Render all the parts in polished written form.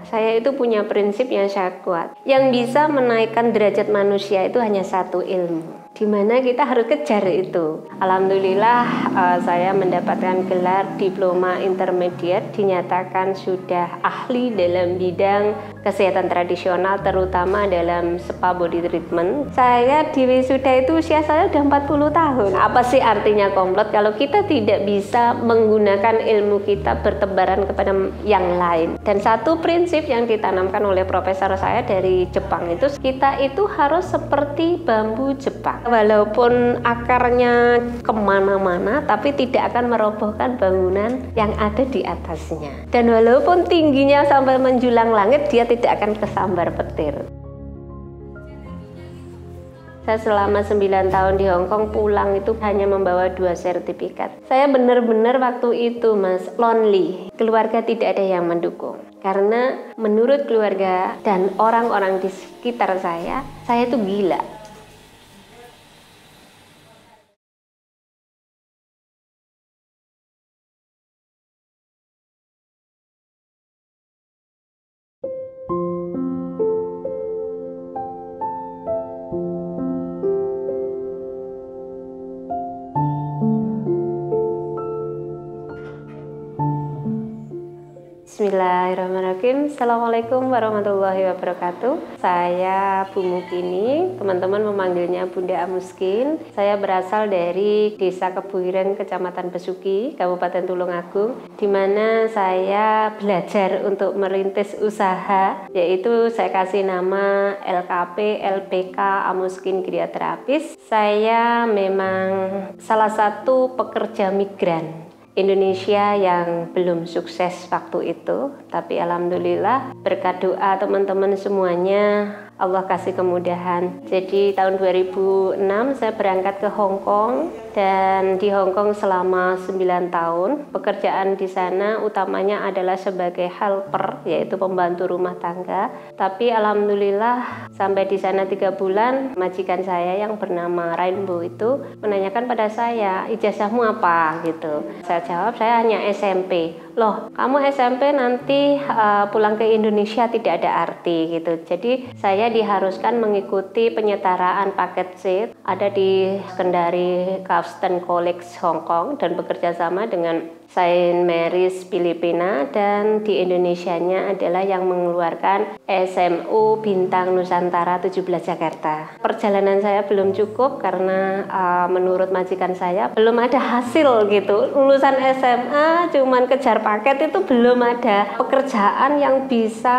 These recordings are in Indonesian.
Saya itu punya prinsip yang sangat kuat. Yang bisa menaikkan derajat manusia itu hanya satu, ilmu. Di mana kita harus kejar itu. Alhamdulillah saya mendapatkan gelar diploma intermediate, dinyatakan sudah ahli dalam bidang kesehatan tradisional, terutama dalam spa body treatment. Saya di wisuda itu usia saya udah 40 tahun. Apa sih artinya komplot kalau kita tidak bisa menggunakan ilmu kita bertebaran kepada yang lain? Dan satu prinsip yang ditanamkan oleh profesor saya dari Jepang itu, kita itu harus seperti bambu Jepang. Walaupun akarnya kemana-mana, tapi tidak akan merobohkan bangunan yang ada di atasnya. Dan walaupun tingginya sampai menjulang langit, dia tidak akan kesambar petir. Saya selama 9 tahun di Hong Kong, pulang itu hanya membawa 2 sertifikat. Saya benar-benar waktu itu, Mas, lonely. Keluarga tidak ada yang mendukung. Karena menurut keluarga dan orang-orang di sekitar saya itu gila. Bismillahirrahmanirrahim. Assalamualaikum warahmatullahi wabarakatuh. Saya Bu Mukini, teman-teman memanggilnya Bunda Amuskin. Saya berasal dari Desa Kebuiren, Kecamatan Besuki, Kabupaten Tulungagung, di mana saya belajar untuk merintis usaha, yaitu saya kasih nama LKP LPK Amuskin Kriya Terapis. Saya memang salah satu pekerja migran Indonesia yang belum sukses waktu itu, tapi alhamdulillah berkat doa teman-teman semuanya Allah kasih kemudahan. Jadi tahun 2006 saya berangkat ke Hong Kong, dan di Hong Kong selama 9 tahun. Pekerjaan di sana utamanya adalah sebagai helper, yaitu pembantu rumah tangga. Tapi alhamdulillah sampai di sana 3 bulan, majikan saya yang bernama Rainbow itu menanyakan pada saya, ijazahmu apa gitu. Saya jawab, saya hanya SMP. Loh, kamu SMP nanti pulang ke Indonesia tidak ada arti gitu. Jadi saya diharuskan mengikuti penyetaraan paket C, ada di Kendari Kauston College Hong Kong, dan bekerja sama dengan Saint Mary's Filipina, dan di Indonesianya adalah yang mengeluarkan SMU Bintang Nusantara 17 Jakarta. Perjalanan saya belum cukup karena menurut majikan saya belum ada hasil gitu. Lulusan SMA cuman kejar paket itu belum ada pekerjaan yang bisa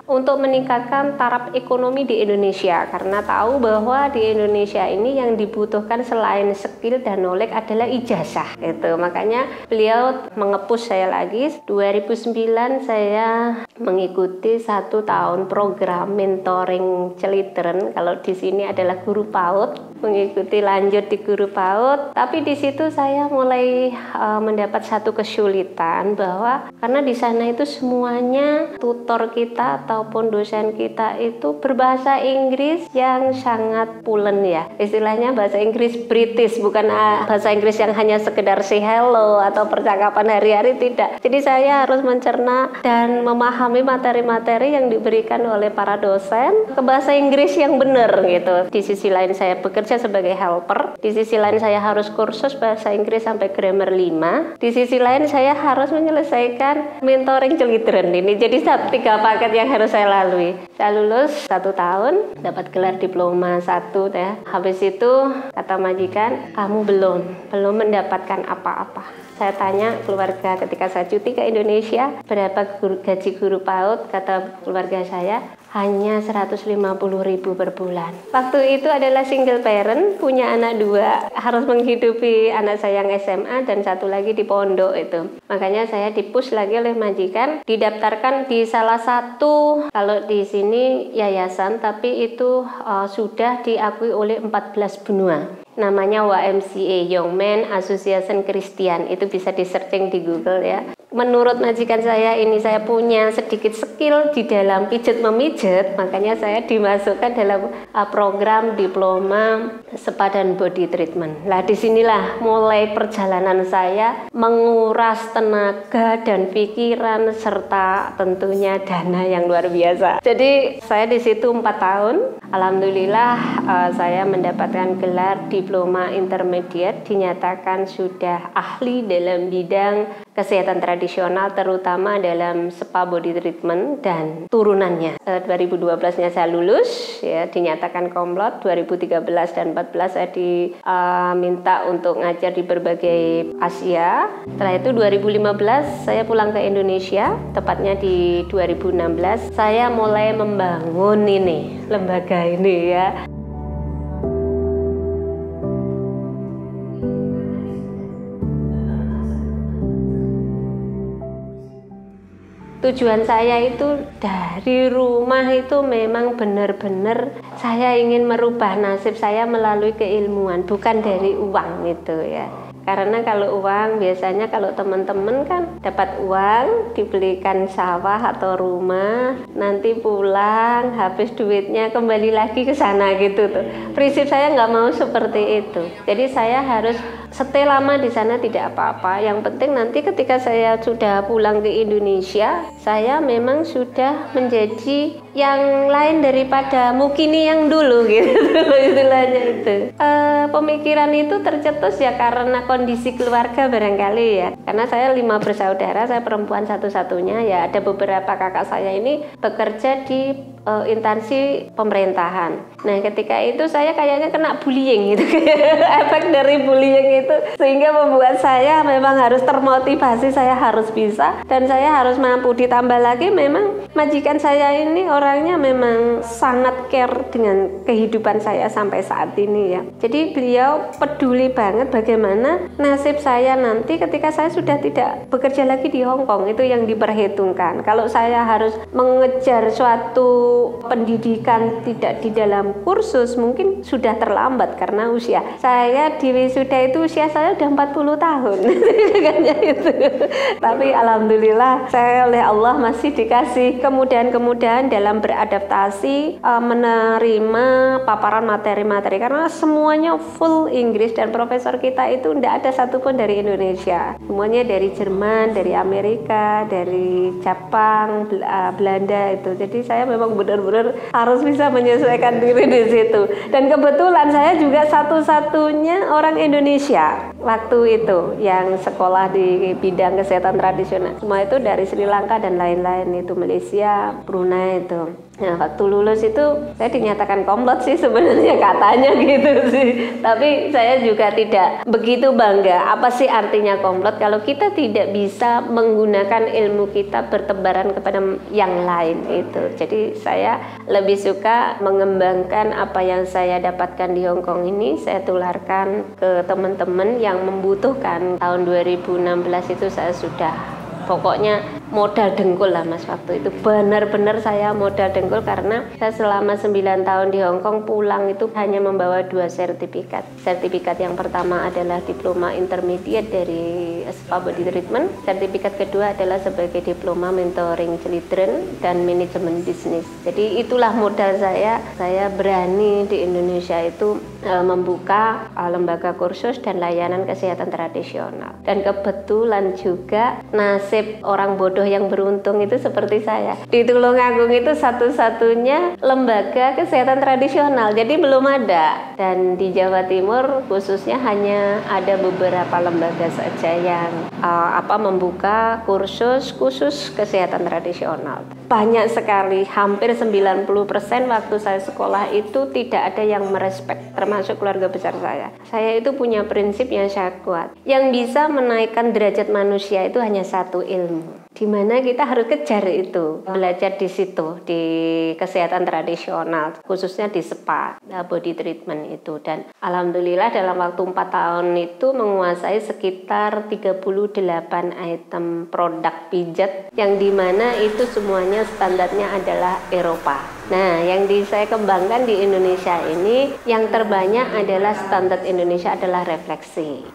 untuk meningkatkan taraf ekonomi di Indonesia, karena tahu bahwa di Indonesia ini yang dibutuhkan selain skill dan knowledge adalah ijazah gitu. Makanya beliau mengepush saya lagi. 2009 saya mengikuti 1 tahun program mentoring children, kalau di sini adalah guru PAUD, mengikuti lanjut di guru PAUD. Tapi di situ saya mulai mendapat satu kesulitan, bahwa karena di sana itu semuanya tutor kita ataupun dosen kita itu berbahasa Inggris yang sangat pulen ya. Istilahnya bahasa Inggris British, bukan bahasa Inggris yang hanya sekedar say hello atau percakapan hari-hari, tidak. Jadi saya harus mencerna dan memahami materi-materi yang diberikan oleh para dosen ke bahasa Inggris yang benar gitu. Di sisi lain saya bekerja sebagai helper, di sisi lain saya harus kursus bahasa Inggris sampai grammar 5, di sisi lain saya harus menyelesaikan mentoring children ini. Jadi 3 paket yang harus saya lalui. Saya lulus 1 tahun, dapat gelar diploma 1 ya. Habis itu kata majikan, kamu belum mendapatkan apa-apa. Saya tanya keluarga ketika saya cuti ke Indonesia, berapa gaji guru PAUD? Kata keluarga saya, hanya 150.000 per bulan. Waktu itu adalah single parent, punya anak 2, harus menghidupi anak saya yang SMA dan 1 lagi di pondok itu. Makanya saya dipush lagi oleh majikan, didaftarkan di salah satu, kalau di sini yayasan, tapi itu sudah diakui oleh 14 benua. Namanya YMCA, Young Men Association Christian, itu bisa di searching di Google ya. menurut majikan saya ini saya punya sedikit skill di dalam pijat memijat, makanya saya dimasukkan dalam program diploma spa dan body treatment. Lah disinilah mulai perjalanan saya menguras tenaga dan pikiran serta tentunya dana yang luar biasa. Jadi saya di situ 4 tahun. Alhamdulillah saya mendapatkan gelar diploma intermediate, dinyatakan sudah ahli dalam bidang kesehatan tradisional, terutama dalam spa body treatment dan turunannya. 2012-nya saya lulus, ya, dinyatakan komplot. 2013 dan 2014 saya diminta untuk ngajar di berbagai Asia. Setelah itu 2015 saya pulang ke Indonesia, tepatnya di 2016 saya mulai membangun ini lembaga ini, ya. Tujuan saya itu dari rumah itu memang benar-benar saya ingin merubah nasib saya melalui keilmuan, bukan dari uang itu, ya. Karena kalau uang biasanya kalau teman-teman kan dapat uang dibelikan sawah atau rumah, nanti pulang habis duitnya kembali lagi ke sana gitu tuh. Prinsip saya nggak mau seperti itu. Jadi saya harus stay lama di sana tidak apa-apa. Yang penting nanti ketika saya sudah pulang ke Indonesia, saya memang sudah menjadi yang lain daripada mukini yang dulu gitu istilahnya itu. Pemikiran itu tercetus ya karena kondisi keluarga barangkali ya. Karena saya 5 bersaudara, saya perempuan satu-satunya, ya ada beberapa kakak saya ini bekerja di instansi pemerintahan. Nah ketika itu saya kayaknya kena bullying gitu efek dari bullying itu sehingga membuat saya memang harus termotivasi, saya harus bisa dan saya harus mampu. Ditambah lagi memang majikan saya ini orangnya memang sangat care dengan kehidupan saya sampai saat ini, ya. Jadi beliau peduli banget bagaimana nasib saya nanti ketika saya sudah tidak bekerja lagi di Hong Kong, itu yang diperhitungkan. Kalau saya harus mengejar suatu pendidikan tidak di dalam kursus mungkin sudah terlambat karena usia saya di wisuda itu usia saya udah 40 tahun itu. Tapi alhamdulillah saya oleh Allah masih dikasih kemudahan-kemudahan dalam beradaptasi, menerima paparan materi-materi karena semuanya full Inggris dan profesor kita itu tidak ada satupun dari Indonesia, semuanya dari Jerman, dari Amerika, dari Jepang, Belanda itu. Jadi saya memang benar-benar harus bisa menyesuaikan diri di situ. Dan kebetulan saya juga satu-satunya orang Indonesia waktu itu yang sekolah di bidang kesehatan tradisional. Semua itu dari Sri Lanka dan lain-lain, itu Malaysia, Brunei itu. Nah, waktu lulus itu saya dinyatakan komplot sih sebenarnya katanya gitu sih. Tapi saya juga tidak begitu bangga. Apa sih artinya komplot kalau kita tidak bisa menggunakan ilmu kita bertebaran kepada yang lain itu. Jadi saya lebih suka mengembangkan apa yang saya dapatkan di Hong Kong ini, saya tularkan ke teman-teman yang membutuhkan. Tahun 2016 itu saya sudah pokoknya modal dengkul lah Mas waktu itu. Benar-benar saya modal dengkul karena saya selama 9 tahun di Hong Kong pulang itu hanya membawa 2 sertifikat. Sertifikat yang pertama adalah diploma intermediate dari spa body treatment. Sertifikat kedua adalah sebagai diploma mentoring children dan manajemen bisnis. Jadi itulah modal saya. Saya berani di Indonesia itu membuka lembaga kursus dan layanan kesehatan tradisional. Dan kebetulan juga nasib orang bodoh yang beruntung itu seperti saya. Di Tulungagung itu satu-satunya lembaga kesehatan tradisional, jadi belum ada. Dan di Jawa Timur khususnya hanya ada beberapa lembaga saja yang membuka kursus khusus kesehatan tradisional. Banyak sekali, hampir 90% waktu saya sekolah itu tidak ada yang merespek, termasuk keluarga besar saya. Saya itu punya prinsip yang sangat kuat. Yang bisa menaikkan derajat manusia itu hanya satu, ilmu. Di mana kita harus kejar itu, belajar di situ, di kesehatan tradisional, khususnya di spa, body treatment itu. Dan alhamdulillah dalam waktu 4 tahun itu menguasai sekitar 38 item produk pijat, yang dimana itu semuanya standarnya adalah Eropa. Nah, yang saya kembangkan di Indonesia ini, yang terbanyak adalah standar Indonesia adalah refleksi.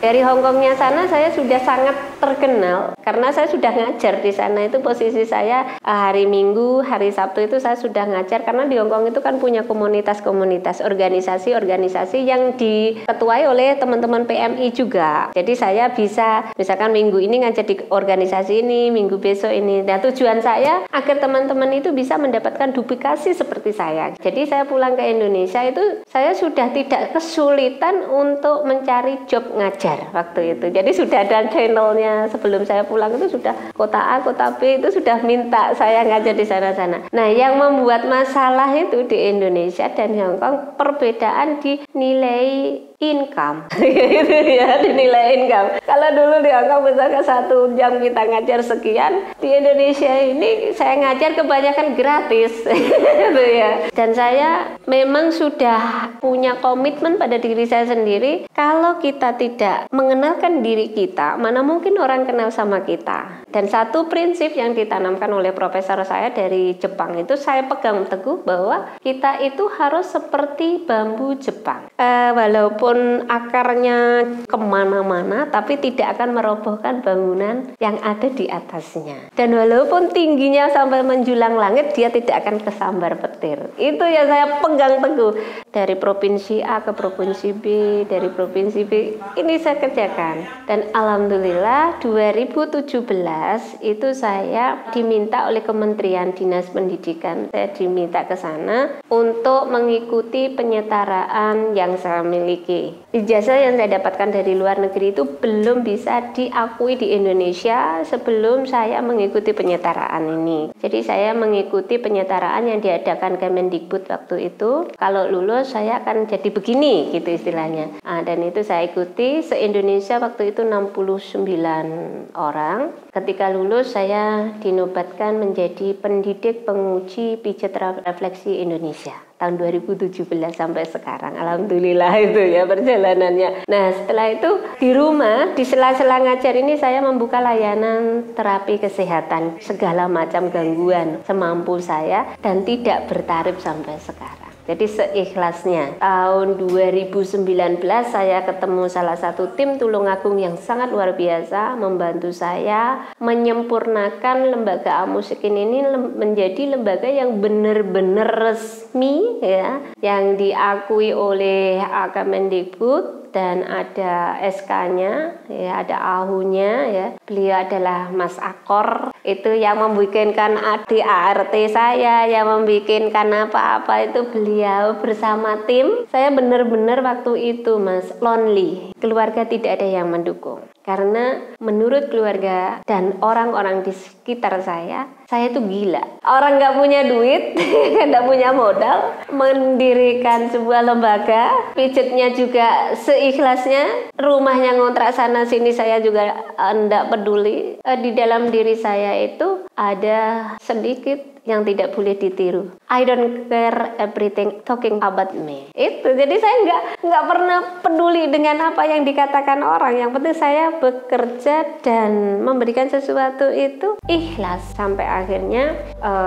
Dari Hongkongnya sana saya sudah sangat terkenal karena saya sudah ngajar di sana. Itu posisi saya hari Minggu, hari Sabtu itu saya sudah ngajar karena di Hongkong itu kan punya komunitas-komunitas, organisasi-organisasi yang diketuai oleh teman-teman PMI juga. Jadi saya bisa misalkan minggu ini ngajar di organisasi ini, minggu besok ini. Nah, tujuan saya agar teman-teman itu bisa mendapatkan duplikasi seperti saya. Jadi saya pulang ke Indonesia itu saya sudah tidak kesulitan untuk mencari job ngajar waktu itu. Jadi sudah ada channelnya. Sebelum saya pulang itu sudah kota A, kota B itu sudah minta saya ngajar di sana-sana. Nah, yang membuat masalah itu di Indonesia dan Hong Kong perbedaan di nilai income. Gitu ya, dinilai income. Kalau dulu di Hong Kong misalkan 1 jam kita ngajar sekian, di Indonesia ini saya ngajar kebanyakan gratis. Gitu ya. Dan saya memang sudah punya komitmen pada diri saya sendiri, kalau kita tidak mengenalkan diri kita, mana mungkin orang kenal sama kita. Dan satu prinsip yang ditanamkan oleh profesor saya dari Jepang itu saya pegang teguh bahwa kita itu harus seperti bambu Jepang. Walaupun akarnya kemana-mana, tapi tidak akan merobohkan bangunan yang ada di atasnya. Dan walaupun tingginya sampai menjulang langit, dia tidak akan kesambar petir. Itu yang saya pegang teguh. Dari provinsi A ke provinsi B, dari provinsi B, ini saya kerjakan. Dan alhamdulillah 2017 itu saya diminta oleh Kementerian Dinas Pendidikan, saya diminta ke sana untuk mengikuti penyetaraan yang saya miliki. Ijazah yang saya dapatkan dari luar negeri itu belum bisa diakui di Indonesia sebelum saya mengikuti penyetaraan ini. Jadi saya mengikuti penyetaraan yang diadakan Kemendikbud waktu itu. Kalau lulus saya akan jadi begini gitu istilahnya. Dan itu saya ikuti se-Indonesia waktu itu 69 orang. Ketika lulus saya dinobatkan menjadi pendidik penguji pijat refleksi Indonesia tahun 2017 sampai sekarang. Alhamdulillah itu ya perjalanannya. Nah, setelah itu di rumah di sela-sela ngajar ini saya membuka layanan terapi kesehatan segala macam gangguan semampu saya dan tidak bertarif sampai sekarang. Jadi seikhlasnya. Tahun 2019 saya ketemu salah satu tim Tulungagung yang sangat luar biasa membantu saya menyempurnakan lembaga Amuskin ini menjadi lembaga yang benar-benar resmi ya, yang diakui oleh Kemendikbud dan ada SK-nya ya, ada AHU-nya ya. Beliau adalah Mas Akor, itu yang membikinkan ADART saya, yang membikinkan apa-apa itu beliau bersama tim. Saya benar-benar waktu itu Mas lonely, keluarga tidak ada yang mendukung. Karena menurut keluarga dan orang-orang di sekitar saya itu gila. Orang nggak punya duit, nggak punya modal, mendirikan sebuah lembaga, pijatnya juga seikhlasnya, rumahnya ngontrak sana sini saya juga nggak peduli. Di dalam diri saya itu ada sedikit yang tidak boleh ditiru. I don't care everything talking about me. Itu. Jadi saya nggak pernah peduli dengan apa yang dikatakan orang. Yang penting saya bekerja dan memberikan sesuatu itu ikhlas. Sampai akhirnya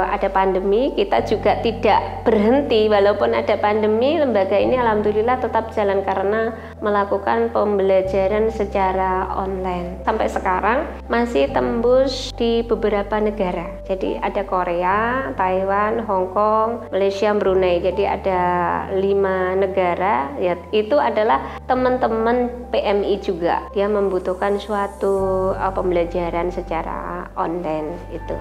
ada pandemi, kita juga tidak berhenti. Walaupun ada pandemi, lembaga ini alhamdulillah tetap jalan karena melakukan pembelajaran secara online. Sampai sekarang masih tembus di beberapa negara. Jadi ada Korea, Taiwan, Hong Kong, Malaysia, Brunei. Jadi ada 5 negara ya, itu adalah teman-teman PMI juga. Dia membutuhkan suatu pembelajaran secara online itu.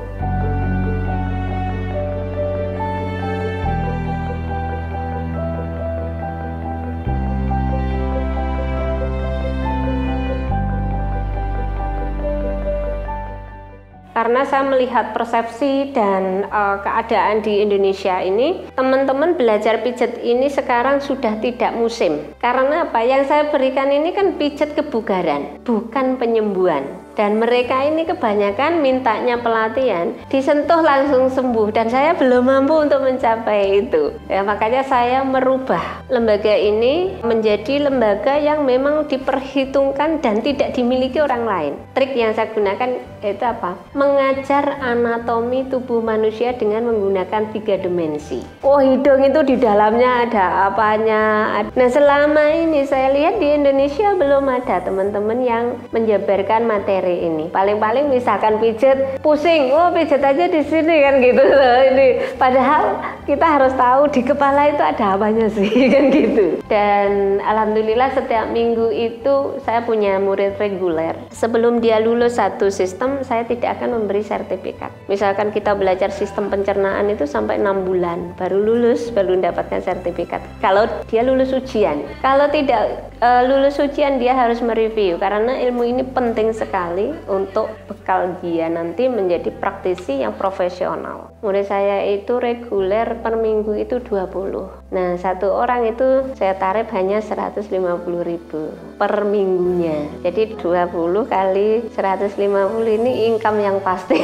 Karena saya melihat persepsi dan keadaan di Indonesia ini, teman-teman belajar pijat ini sekarang sudah tidak musim. Karena apa? Yang saya berikan ini kan pijat kebugaran, bukan penyembuhan. Dan mereka ini kebanyakan mintanya pelatihan, disentuh langsung sembuh, dan saya belum mampu untuk mencapai itu. Ya, makanya saya merubah lembaga ini menjadi lembaga yang memang diperhitungkan dan tidak dimiliki orang lain. Trik yang saya gunakan itu apa? Mengajar anatomi tubuh manusia dengan menggunakan 3 dimensi. Oh, hidung itu di dalamnya ada apanya. Nah, selama ini saya lihat di Indonesia belum ada teman-teman yang menjabarkan materi ini. Paling-paling misalkan pijet, pusing, oh pijet aja di sini kan gitu loh. Ini padahal kita harus tahu di kepala itu ada apanya sih kan gitu. Dan alhamdulillah setiap minggu itu saya punya murid reguler. Sebelum dia lulus satu sistem, saya tidak akan memberi sertifikat. Misalkan kita belajar sistem pencernaan itu sampai 6 bulan baru lulus, baru mendapatkan sertifikat. Kalau dia lulus ujian, kalau tidak lulus ujian dia harus mereview, karena ilmu ini penting sekali untuk bekal dia nanti menjadi praktisi yang profesional. Murid saya itu reguler per minggu itu 20. Nah, satu orang itu saya tarif hanya 150.000 per minggunya. Jadi 20 kali 150 ini income yang pasti.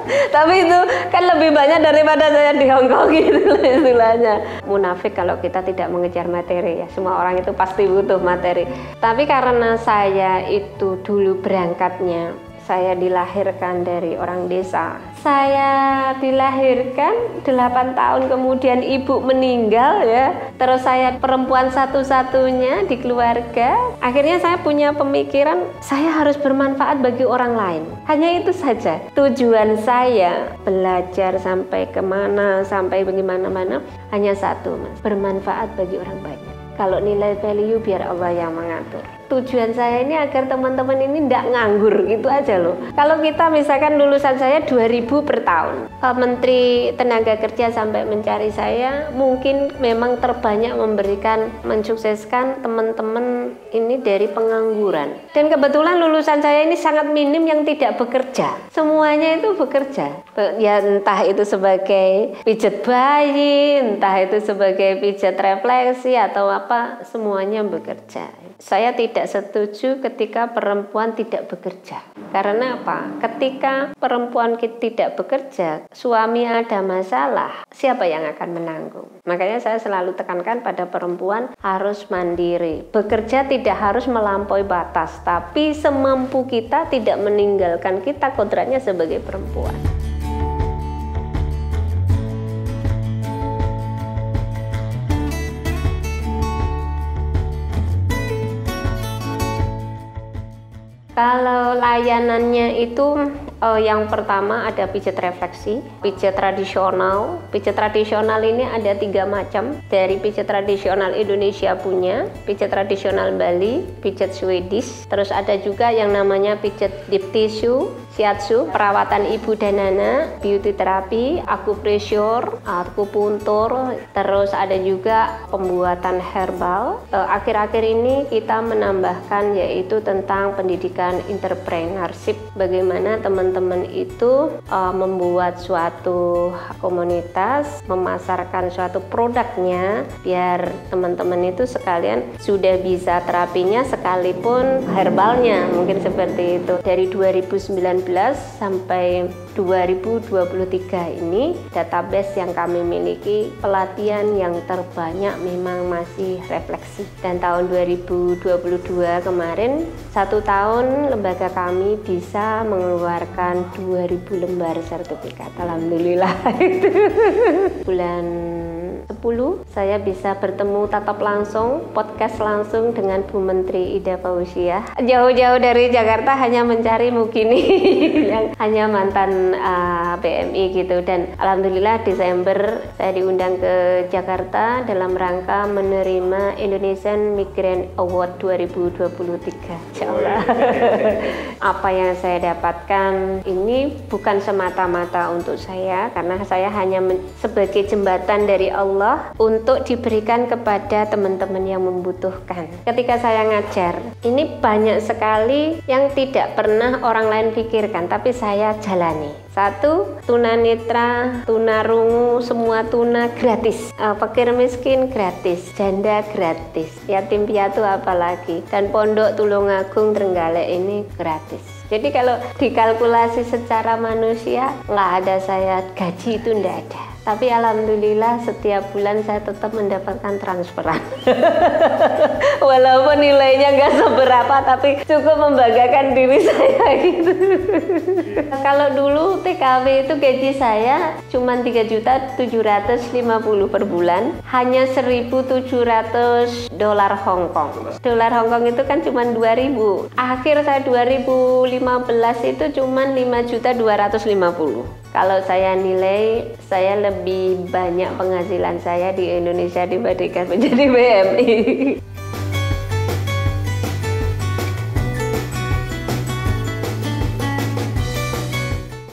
Tapi itu kan lebih banyak daripada saya di Hongkong gitu istilahnya. Munafik kalau kita tidak mengejar materi ya. Semua orang itu pasti butuh materi. Tapi karena saya itu dulu berangkatnya, saya dilahirkan dari orang desa. Saya dilahirkan 8 tahun kemudian ibu meninggal ya. Terus saya perempuan satu-satunya di keluarga. Akhirnya saya punya pemikiran saya harus bermanfaat bagi orang lain. Hanya itu saja. Tujuan saya belajar sampai kemana, sampai bagaimana-mana hanya satu, Mas. Bermanfaat bagi orang banyak. Kalau nilai value biar Allah yang mengatur. Tujuan saya ini agar teman-teman ini tidak nganggur gitu aja loh. Kalau kita misalkan lulusan saya 2.000 per tahun, Menteri Tenaga Kerja sampai mencari saya, mungkin memang terbanyak memberikan, mensukseskan teman-teman ini dari pengangguran. Dan kebetulan lulusan saya ini sangat minim yang tidak bekerja. Semuanya itu bekerja. Ya entah itu sebagai pijat bayi, entah itu sebagai pijat refleksi atau apa, semuanya bekerja. Saya tidak setuju ketika perempuan tidak bekerja. Karena apa? Ketika perempuan tidak bekerja, suami ada masalah, siapa yang akan menanggung? Makanya saya selalu tekankan pada perempuan harus mandiri. Bekerja tidak harus melampaui batas, tapi semampu kita tidak meninggalkan kita kodratnya sebagai perempuan. Kalau layanannya itu yang pertama ada pijat refleksi, pijat tradisional. Pijat tradisional ini ada 3 macam. Dari pijat tradisional Indonesia punya, pijat tradisional Bali, pijat Swedish. Terus ada juga yang namanya pijat deep tissue, shiatsu, perawatan ibu dan anak, beauty terapi, akupressure, akupuntur. Terus ada juga pembuatan herbal. Akhir-akhir ini kita menambahkan yaitu tentang pendidikan entrepreneurship, bagaimana teman-teman itu membuat suatu komunitas, memasarkan suatu produknya biar teman-teman itu sekalian sudah bisa terapinya sekalipun herbalnya, mungkin seperti itu. Dari 2019 sampai 2023 ini database yang kami miliki, pelatihan yang terbanyak memang masih refleksi. Dan tahun 2022 kemarin, 1 tahun lembaga kami bisa mengeluarkan 2000 lembar sertifikat. Alhamdulillah. Itu bulan 10 saya bisa bertemu tatap langsung, podcast langsung dengan Bu Menteri Ida Fauziah. Jauh-jauh dari Jakarta hanya mencari mukini yang hanya mantan PMI gitu. Dan alhamdulillah Desember saya diundang ke Jakarta dalam rangka menerima Indonesian Migrant Award 2023. Insyaallah. Apa yang saya dapatkan ini bukan semata-mata untuk saya, karena saya hanya sebagai jembatan dari Allah Allah untuk diberikan kepada teman-teman yang membutuhkan. Ketika saya ngajar, ini banyak sekali yang tidak pernah orang lain pikirkan, tapi saya jalani. Satu, tunanetra, tunarungu, semua tuna gratis. Fakir miskin gratis, janda gratis, yatim piatu apalagi, dan pondok Tulungagung Trenggalek ini gratis. Jadi kalau dikalkulasi secara manusia, nggak ada saya gaji itu nggak ada. Tapi alhamdulillah setiap bulan saya tetap mendapatkan transferan. Walaupun nilainya nggak seberapa, tapi cukup membanggakan diri saya gitu. Kalau dulu TKW itu gaji saya cuma 3.750.000 per bulan, hanya 1.700 dolar Hongkong. Dolar Hongkong itu kan cuma 2.000. Akhir saya 2015 itu cuma 5.250.000. Kalau saya nilai, saya lebih banyak penghasilan saya di Indonesia dibandingkan menjadi WMI.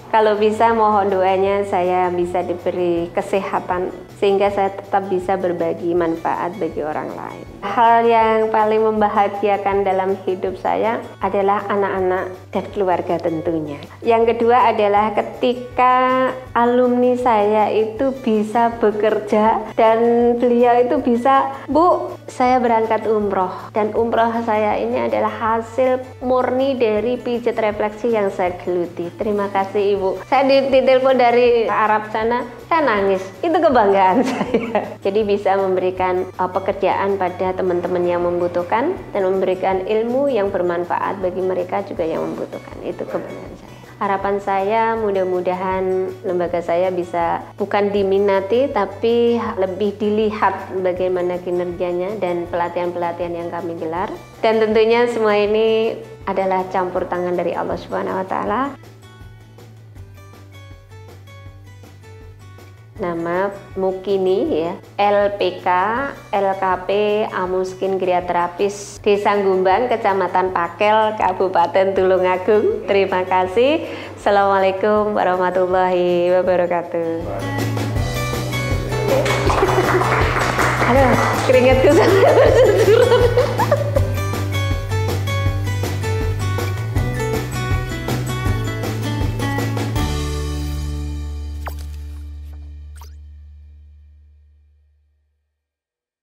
Kalau bisa mohon doanya saya bisa diberi kesehatan sehingga saya tetap bisa berbagi manfaat bagi orang lain. Hal yang paling membahagiakan dalam hidup saya adalah anak-anak dan keluarga tentunya. Yang kedua adalah ketika alumni saya itu bisa bekerja dan beliau itu bisa, Bu, saya berangkat umroh dan umroh saya ini adalah hasil murni dari pijat refleksi yang saya geluti. Terima kasih Ibu. Saya ditelepon dari Arab sana, saya nangis. Itu kebanggaan saya. Jadi bisa memberikan pekerjaan pada teman-teman yang membutuhkan dan memberikan ilmu yang bermanfaat bagi mereka juga yang membutuhkan. Itu kebanggaan saya. Harapan saya mudah-mudahan lembaga saya bisa bukan diminati tapi lebih dilihat bagaimana kinerjanya dan pelatihan-pelatihan yang kami gelar. Dan tentunya semua ini adalah campur tangan dari Allah Subhanahu wa taala. Nama Mukini ya, LPK, LKP, Amuskin Gria Terapis, Desa Gumbang, Kecamatan Pakel, Kabupaten Tulungagung. Terima kasih. Assalamualaikum warahmatullahi wabarakatuh. Aduh, keringatku sampai bercucuran.